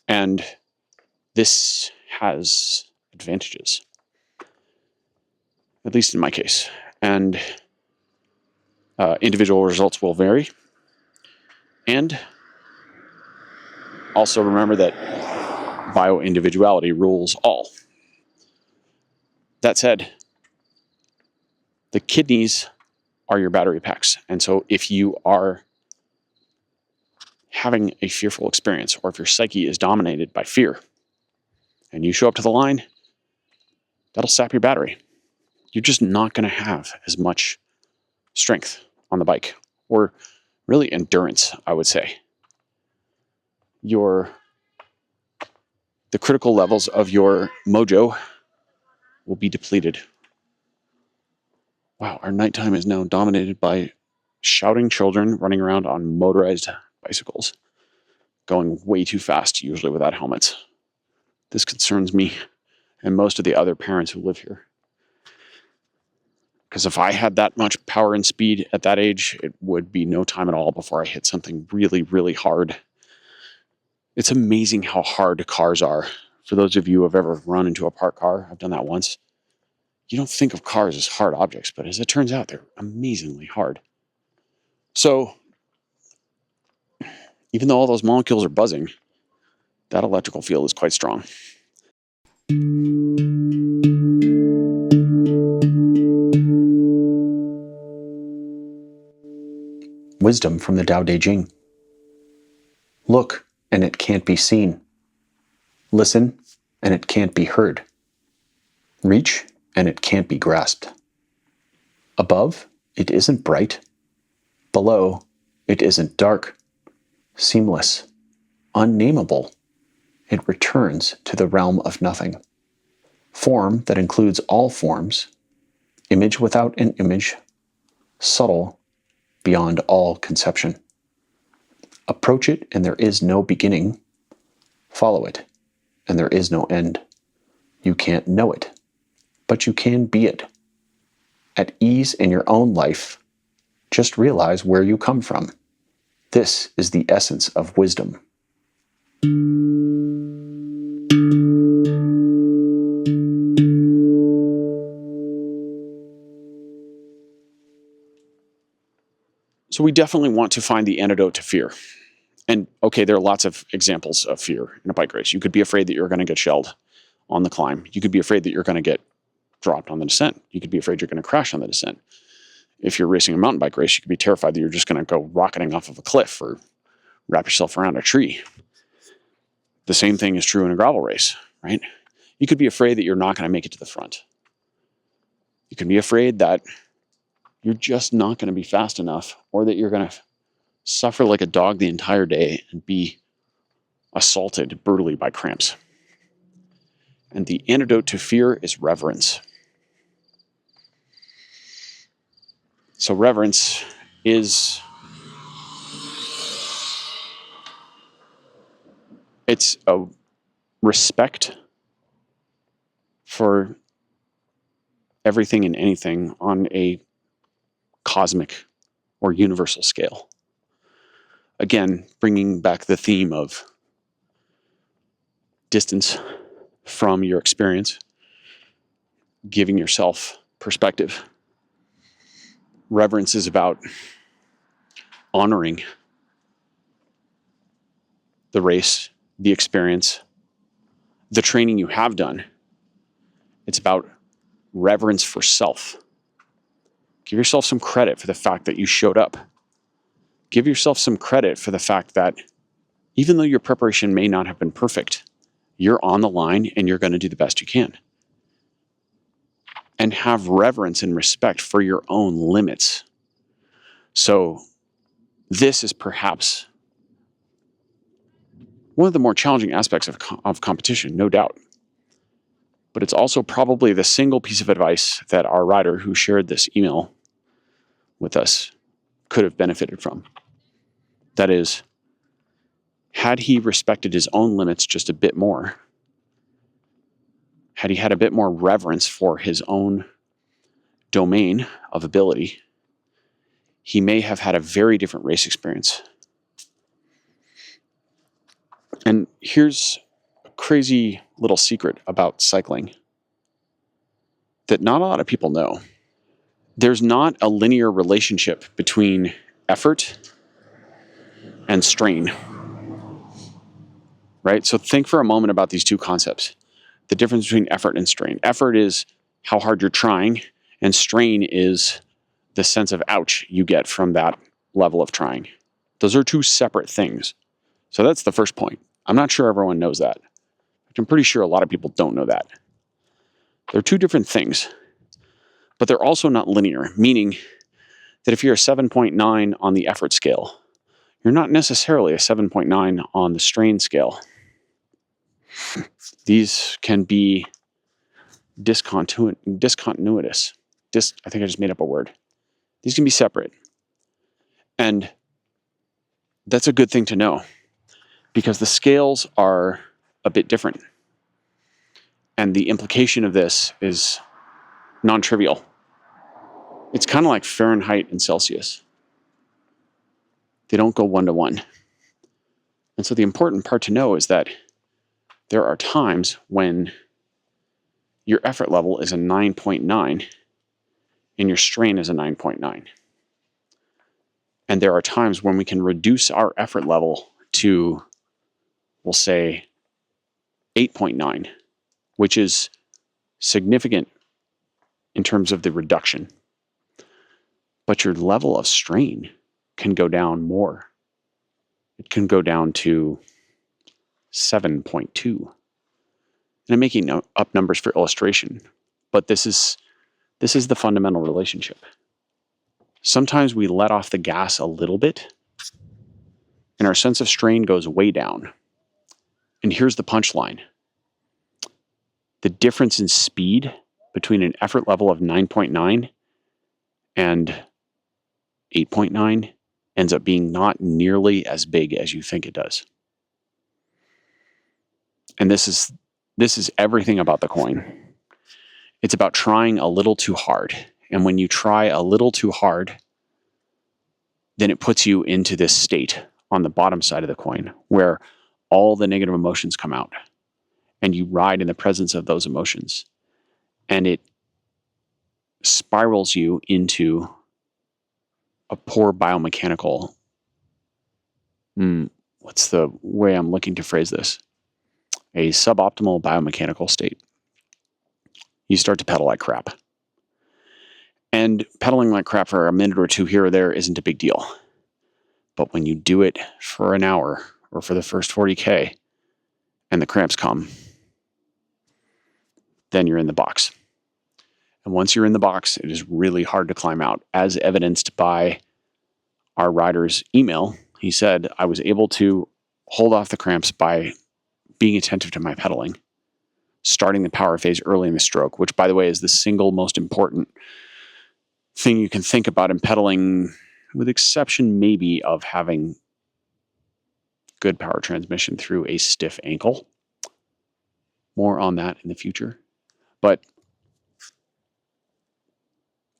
And this has advantages, at least in my case. And individual results will vary. And also remember that bio-individuality rules all. That said, the kidneys are your battery packs. And so if you are having a fearful experience, or if your psyche is dominated by fear, and you show up to the line, that'll sap your battery. You're just not going to have as much strength on the bike, or really endurance, I would say. The critical levels of your mojo will be depleted. Wow, our nighttime is now dominated by shouting children running around on motorized bicycles, going way too fast, usually without helmets. This concerns me and most of the other parents who live here. Because if I had that much power and speed at that age, it would be no time at all before I hit something really, really hard. It's amazing how hard cars are. For those of you who have ever run into a parked car, I've done that once. You don't think of cars as hard objects, but as it turns out, they're amazingly hard. So, even though all those molecules are buzzing, that electrical field is quite strong. Wisdom from the Tao Te Ching. Look, and it can't be seen. Listen, and it can't be heard. Reach, and it can't be grasped. Above, it isn't bright. Below, it isn't dark. Seamless, unnameable. It returns to the realm of nothing. Form that includes all forms. Image without an image. Subtle, beyond all conception. Approach it, and there is no beginning. Follow it, and there is no end. You can't know it, but you can be it. At ease in your own life, just realize where you come from. This is the essence of wisdom. So we definitely want to find the antidote to fear. And okay, there are lots of examples of fear in a bike race. You could be afraid that you're going to get shelled on the climb. You could be afraid that you're going to get dropped on the descent. You could be afraid you're going to crash on the descent. If you're racing a mountain bike race, you could be terrified that you're just going to go rocketing off of a cliff or wrap yourself around a tree. The same thing is true in a gravel race, right? You could be afraid that you're not going to make it to the front. You can be afraid that you're just not going to be fast enough, or that you're going to suffer like a dog the entire day and be assaulted brutally by cramps. And the antidote to fear is reverence. So reverence is, it's a respect for everything and anything on a cosmic or universal scale. Again, bringing back the theme of distance from your experience, giving yourself perspective. Reverence is about honoring the race, the experience, the training you have done. It's about reverence for self. Give yourself some credit for the fact that you showed up. Give yourself some credit for the fact that even though your preparation may not have been perfect, you're on the line and you're going to do the best you can. And have reverence and respect for your own limits. So this is perhaps one of the more challenging aspects of competition, no doubt. But it's also probably the single piece of advice that our rider who shared this email with us could have benefited from. That is, had he respected his own limits just a bit more, had he had a bit more reverence for his own domain of ability, he may have had a very different race experience. And here's a crazy little secret about cycling that not a lot of people know. There's not a linear relationship between effort and strain, right? So think for a moment about these two concepts. The difference between effort and strain. Effort is how hard you're trying, and strain is the sense of ouch you get from that level of trying. Those are two separate things. So that's the first point. I'm not sure everyone knows that. I'm pretty sure a lot of people don't know that. They're two different things, but they're also not linear, meaning that if you're a 7.9 on the effort scale, you're not necessarily a 7.9 on the strain scale. These can be discontinuous. I think I just made up a word. These can be separate. And that's a good thing to know because the scales are a bit different. And the implication of this is non-trivial. It's kind of like Fahrenheit and Celsius. They don't go 1-to-1. And so the important part to know is that there are times when your effort level is a 9.9 and your strain is a 9.9. And there are times when we can reduce our effort level to, we'll say, 8.9, which is significant in terms of the reduction. But your level of strain can go down more. It can go down to 7.2. And I'm making up numbers for illustration, but this is the fundamental relationship. Sometimes we let off the gas a little bit, and our sense of strain goes way down. And here's the punchline. The difference in speed between an effort level of 9.9 and 8.9 ends up being not nearly as big as you think it does. And this is everything about the coin. It's about trying a little too hard. And when you try a little too hard, then it puts you into this state on the bottom side of the coin where all the negative emotions come out and you ride in the presence of those emotions. And it spirals you into a poor biomechanical, what's the way I'm looking to phrase this? A suboptimal biomechanical state. You start to pedal like crap. And pedaling like crap for a minute or two here or there isn't a big deal. But when you do it for an hour or for the first 40K and the cramps come, then you're in the box. And once you're in the box, it is really hard to climb out, as evidenced by our rider's email. He said, I was able to hold off the cramps by being attentive to my pedaling, starting the power phase early in the stroke, which, by the way, is the single most important thing you can think about in pedaling, with exception maybe of having good power transmission through a stiff ankle. More on that in the future. But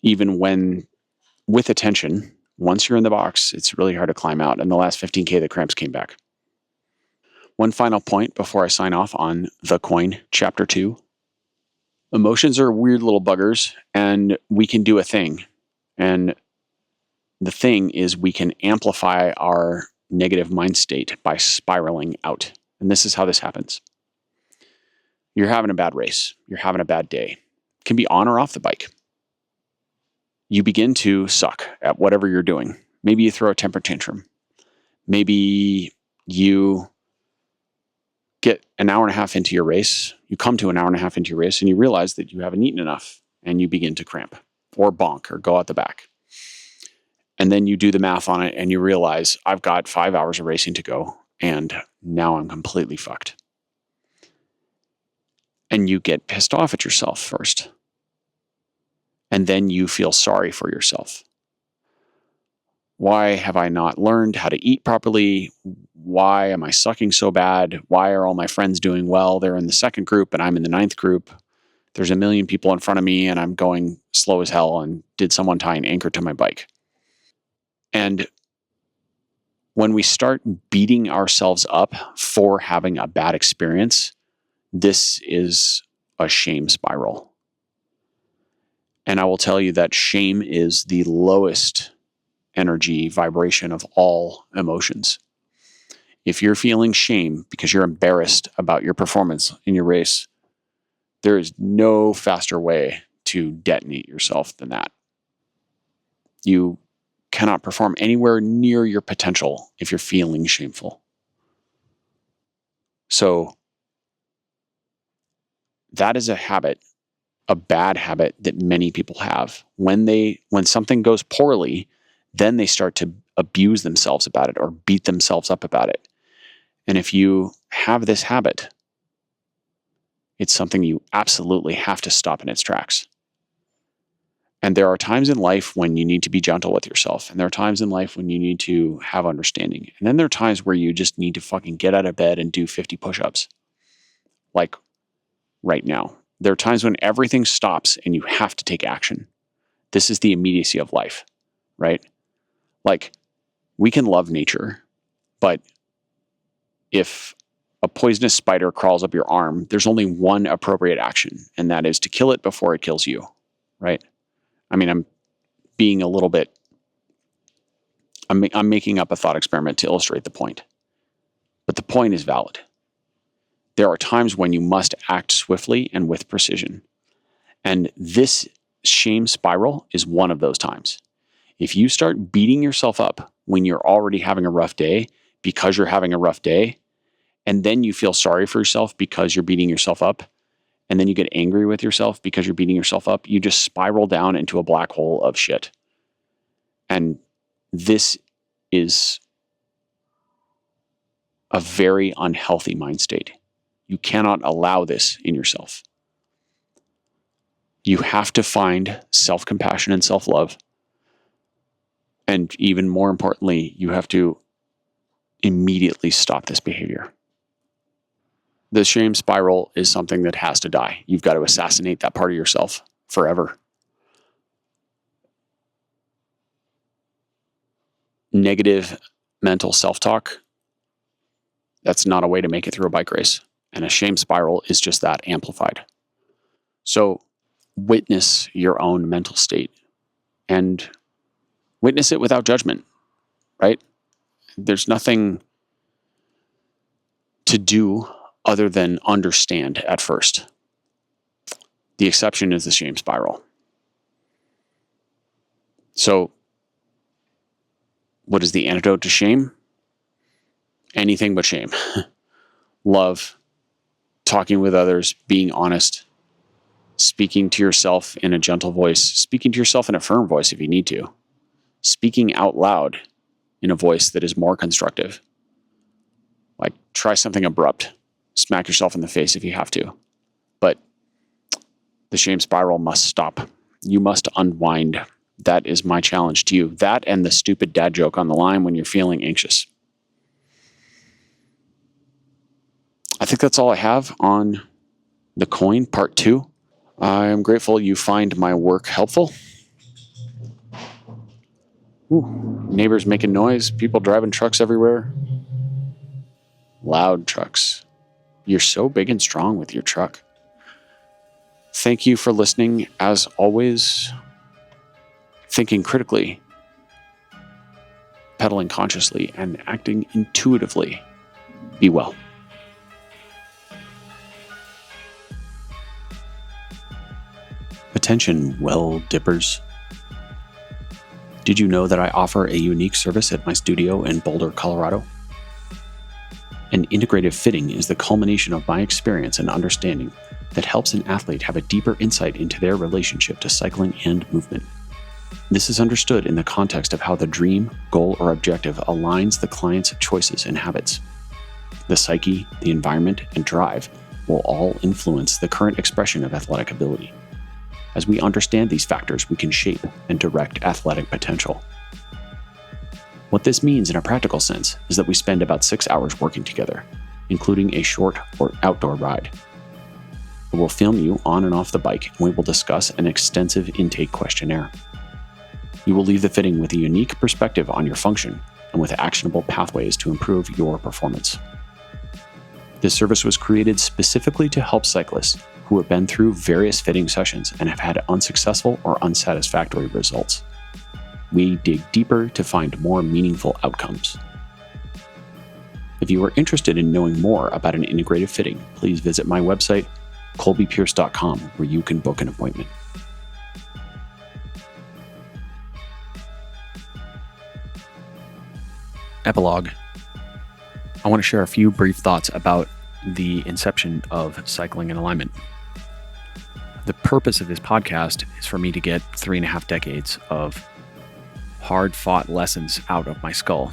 even when with attention, once you're in the box, it's really hard to climb out. And the last 15K, the cramps came back. One final point before I sign off on The Coin, Chapter 2. Emotions are weird little buggers, and we can do a thing. And the thing is we can amplify our negative mind state by spiraling out. And this is how this happens. You're having a bad race. You're having a bad day. It can be on or off the bike. You begin to suck at whatever you're doing. Maybe you throw a temper tantrum. Maybe you get an hour and a half into your race. You come to an hour and a half into your race and you realize that you haven't eaten enough and you begin to cramp or bonk or go out the back. And then you do the math on it and you realize I've got 5 hours of racing to go and now I'm completely fucked. And you get pissed off at yourself first. And then you feel sorry for yourself. Why have I not learned how to eat properly? Why am I sucking so bad? Why are all my friends doing well? They're in the second group and I'm in the ninth group. There's a million people in front of me and I'm going slow as hell. And did someone tie an anchor to my bike? And when we start beating ourselves up for having a bad experience, this is a shame spiral. And I will tell you that shame is the lowest energy vibration of all emotions. If you're feeling shame because you're embarrassed about your performance in your race, there is no faster way to detonate yourself than that. You cannot perform anywhere near your potential if you're feeling shameful. So that is a habit, a bad habit that many people have. When something goes poorly, then they start to abuse themselves about it or beat themselves up about it. And if you have this habit, it's something you absolutely have to stop in its tracks. And there are times in life when you need to be gentle with yourself. And there are times in life when you need to have understanding. And then there are times where you just need to fucking get out of bed and do 50 push-ups. Like right now. There are times when everything stops and you have to take action. This is the immediacy of life, right? Like, we can love nature, but if a poisonous spider crawls up your arm, there's only one appropriate action, and that is to kill it before it kills you, right? I mean, I'm being a little bit, I'm making up a thought experiment to illustrate the point. But the point is valid. There are times when you must act swiftly and with precision. And this shame spiral is one of those times. If you start beating yourself up when you're already having a rough day because you're having a rough day, and then you feel sorry for yourself because you're beating yourself up, and then you get angry with yourself because you're beating yourself up, you just spiral down into a black hole of shit. And this is a very unhealthy mind state. You cannot allow this in yourself. You have to find self-compassion and self-love. And even more importantly, you have to immediately stop this behavior. The shame spiral is something that has to die. You've got to assassinate that part of yourself forever. Negative mental self-talk, that's not a way to make it through a bike race. And a shame spiral is just that, amplified. So witness your own mental state and witness it without judgment, right? There's nothing to do other than understand at first. The exception is the shame spiral. So what is the antidote to shame? Anything but shame. Love, talking with others, being honest, speaking to yourself in a gentle voice, speaking to yourself in a firm voice if you need to, speaking out loud in a voice that is more constructive. Like, try something abrupt. Smack yourself in the face if you have to. But the shame spiral must stop. You must unwind. That is my challenge to you. That and the stupid dad joke on the line when you're feeling anxious. I think that's all I have on the coin, part 2. I am grateful you find my work helpful. Ooh, neighbors making noise, people driving trucks everywhere. Loud trucks. You're so big and strong with your truck. Thank you for listening. As always, thinking critically, pedaling consciously, and acting intuitively. Be well. Attention, well dippers. Did you know that I offer a unique service at my studio in Boulder, Colorado? An integrative fitting is the culmination of my experience and understanding that helps an athlete have a deeper insight into their relationship to cycling and movement. This is understood in the context of how the dream, goal, or objective aligns the client's choices and habits. The psyche, the environment, and drive will all influence the current expression of athletic ability. As we understand these factors, we can shape and direct athletic potential. What this means in a practical sense is that we spend about 6 hours working together, including a short or outdoor ride. I will film you on and off the bike, and we will discuss an extensive intake questionnaire. You will leave the fitting with a unique perspective on your function and with actionable pathways to improve your performance. This service was created specifically to help cyclists who have been through various fitting sessions and have had unsuccessful or unsatisfactory results. We dig deeper to find more meaningful outcomes. If you are interested in knowing more about an integrative fitting, please visit my website, colbypierce.com, where you can book an appointment. Epilogue. I want to share a few brief thoughts about the inception of cycling and alignment. The purpose of this podcast is for me to get 3.5 decades of hard-fought lessons out of my skull.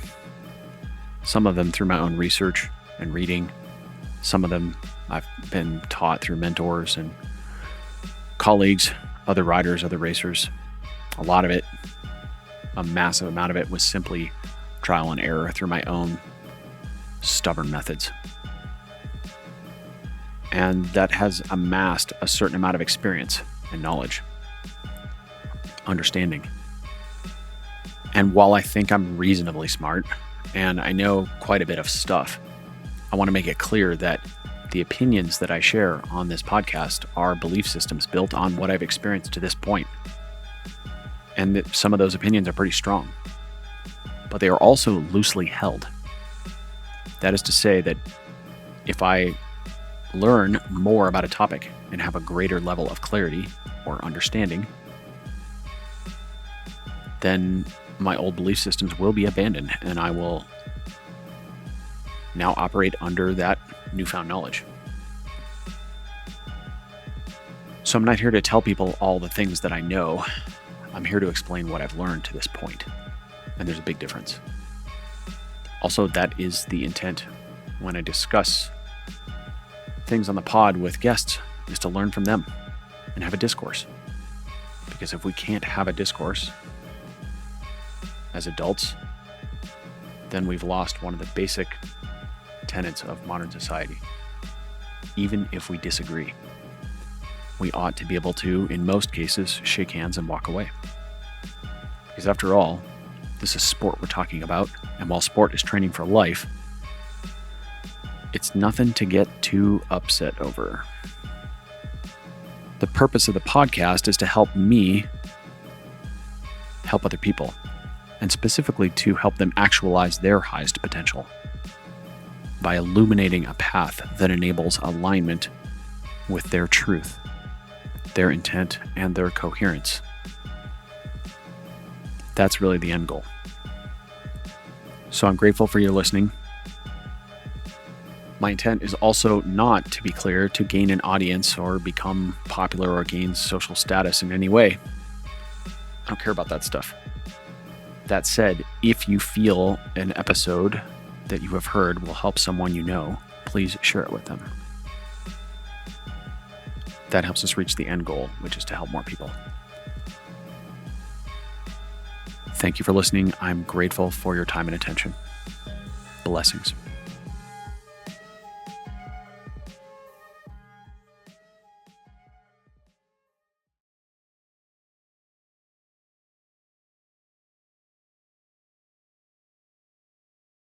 Some of them through my own research and reading. Some of them I've been taught through mentors and colleagues, other riders, other racers. A lot of it, a massive amount of it, was simply trial and error through my own stubborn methods. And that has amassed a certain amount of experience and knowledge, understanding. And while I think I'm reasonably smart and I know quite a bit of stuff, I want to make it clear that the opinions that I share on this podcast are belief systems built on what I've experienced to this point. And that some of those opinions are pretty strong, but they are also loosely held. That is to say that if I learn more about a topic and have a greater level of clarity or understanding, then my old belief systems will be abandoned and I will now operate under that newfound knowledge. So I'm not here to tell people all the things that I know. I'm here to explain what I've learned to this point. And there's a big difference. Also, that is the intent when I discuss things on the pod with guests, is to learn from them and have a discourse. Because if we can't have a discourse as adults, then we've lost one of the basic tenets of modern society. Even if we disagree, we ought to be able to, in most cases, shake hands and walk away. Because after all, this is sport we're talking about, and while sport is training for life, it's nothing to get too upset over. The purpose of the podcast is to help me help other people, and specifically to help them actualize their highest potential by illuminating a path that enables alignment with their truth, their intent, and their coherence. That's really the end goal. So I'm grateful for your listening. My intent is also not, to be clear, to gain an audience or become popular or gain social status in any way. I don't care about that stuff. That said, if you feel an episode that you have heard will help someone you know, please share it with them. That helps us reach the end goal, which is to help more people. Thank you for listening. I'm grateful for your time and attention. Blessings.